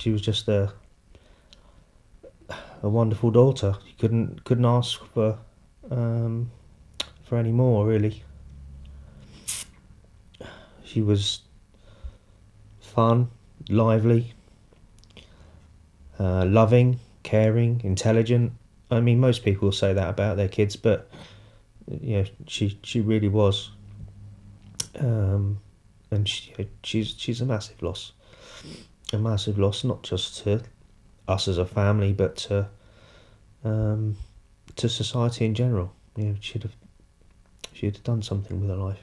she was just a wonderful daughter. You couldn't ask for any more, really. She was fun, lively, loving, caring, intelligent. I mean, most people say that about their kids, but she really was. And she's a massive loss. A massive loss, not just to us as a family, but to society in general. She'd have done something with her life.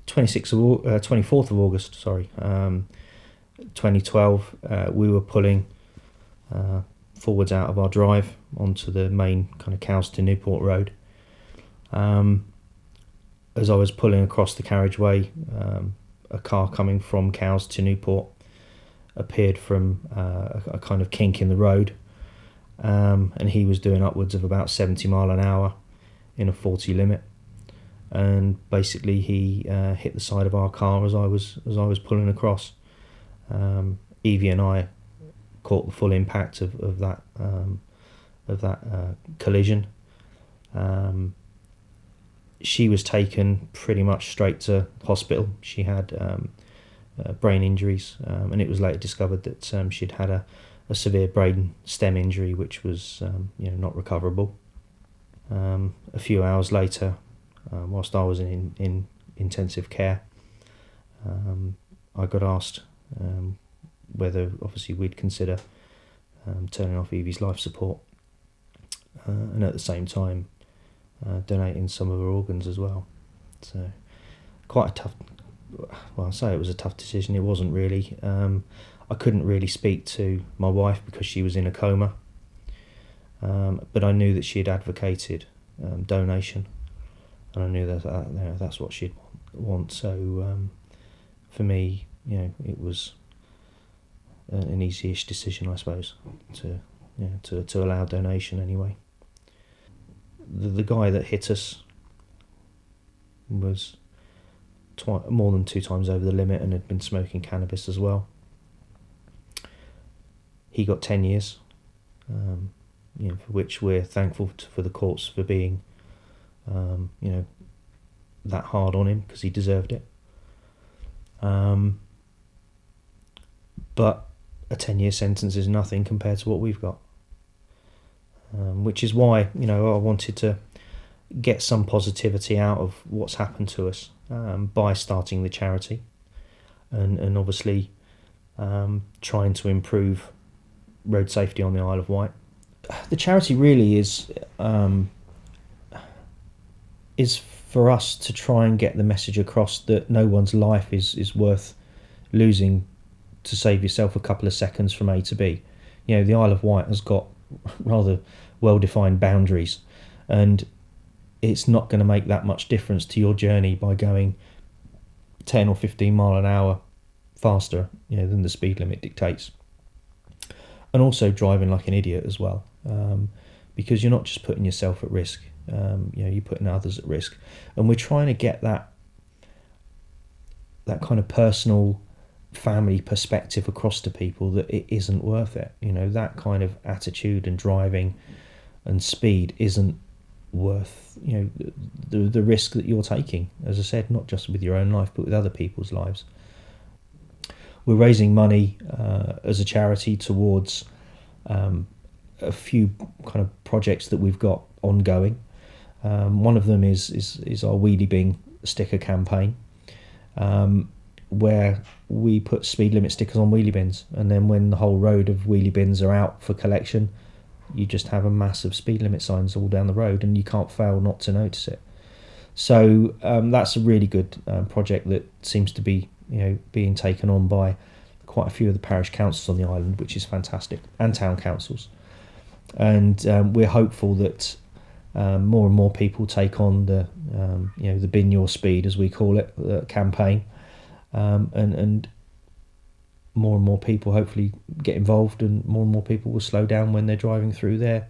24th of August, 2012, we were pulling forwards out of our drive onto the main kind of Cowes to Newport road. As I was pulling across the carriageway, a car coming from Cowes to Newport appeared from a kind of kink in the road, and he was doing upwards of about 70 mile an hour in a 40 limit. And basically he hit the side of our car as I was pulling across. Evey and I caught the full impact of that collision. She was taken pretty much straight to hospital. She had brain injuries, and it was later discovered that she'd had a severe brain stem injury, which was not recoverable. A few hours later, whilst I was in intensive care, I got asked whether obviously we'd consider turning off Evie's life support, and at the same time donating some of her organs as well. So quite a tough, well, I say it was a tough decision. It wasn't really. I couldn't really speak to my wife because she was in a coma, but I knew that she had advocated donation, and I knew that that's what she'd want. So for me, it was an easy-ish decision, I suppose, to allow donation anyway. The guy that hit us was more than 2 times over the limit and had been smoking cannabis as well. He got 10 years, for which we're thankful for the courts for being, that hard on him, because he deserved it. But a 10-year sentence is nothing compared to what we've got. Which is why, I wanted to get some positivity out of what's happened to us by starting the charity, and obviously trying to improve road safety on the Isle of Wight. The charity really is for us to try and get the message across that no one's life is worth losing to save yourself a couple of seconds from A to B. The Isle of Wight has got rather well-defined boundaries, and it's not going to make that much difference to your journey by going 10 or 15 mile an hour faster than the speed limit dictates, and also driving like an idiot as well, because you're not just putting yourself at risk, you're putting others at risk. And we're trying to get that kind of personal family perspective across to people, that it isn't worth it. That kind of attitude and driving and speed isn't worth the risk that you're taking, as I said, not just with your own life but with other people's lives. We're raising money as a charity towards a few kind of projects that we've got ongoing. One of them is our Wheelie Bin sticker campaign, where we put speed limit stickers on wheelie bins, and then when the whole road of wheelie bins are out for collection, you just have a massive speed limit signs all down the road, and you can't fail not to notice it. So that's a really good project that seems to be being taken on by quite a few of the parish councils on the island, which is fantastic, and town councils. And we're hopeful that more and more people take on the Bin Your Speed, as we call it, campaign, and more and more people hopefully get involved, and more people will slow down when they're driving through their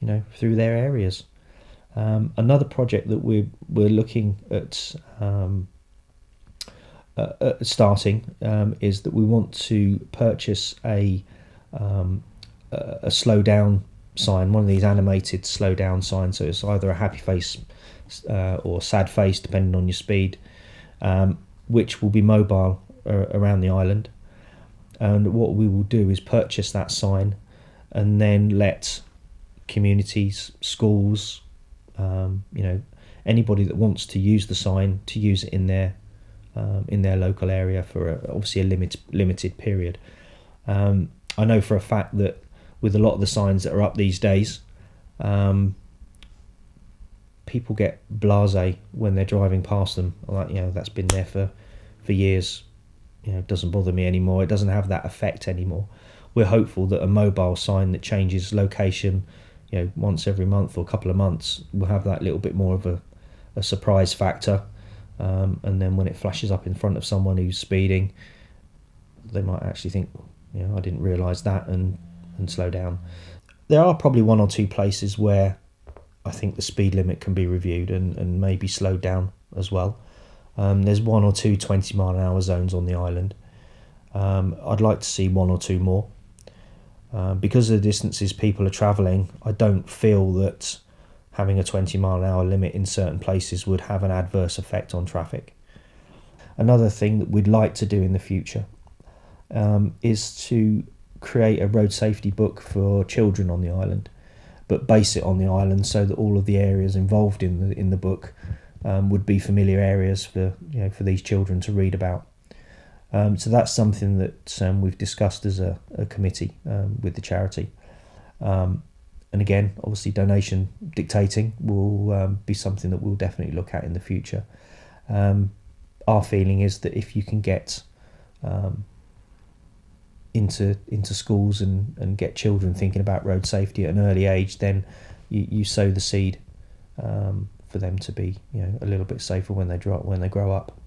areas. Another project that we're looking at starting is that we want to purchase a slow down sign, one of these animated slow down signs. So it's either a happy face or sad face, depending on your speed, which will be mobile around the island. And what we will do is purchase that sign and then let communities, schools, anybody that wants to use the sign to use it in their local area for obviously a limited period. I know for a fact that with a lot of the signs that are up these days, people get blasé when they're driving past them. Like, that's been there for years. It doesn't bother me anymore. It doesn't have that effect anymore. We're hopeful that a mobile sign that changes location, once every month or a couple of months, will have that little bit more of a surprise factor. And then when it flashes up in front of someone who's speeding, they might actually think, I didn't realise that, and slow down. There are probably one or two places where I think the speed limit can be reviewed and maybe slowed down as well. There's one or two 20 mile an hour zones on the island. I'd like to see one or two more. Because of the distances people are travelling, I don't feel that having a 20 mile an hour limit in certain places would have an adverse effect on traffic. Another thing that we'd like to do in the future is to create a road safety book for children on the island, but base it on the island so that all of the areas involved in the book would be familiar areas for these children to read about. So that's something that we've discussed as a committee with the charity. And again, obviously donation dictating will be something that we'll definitely look at in the future. Our feeling is that if you can get into schools and get children thinking about road safety at an early age, then you sow the seed for them to be a little bit safer when they grow up.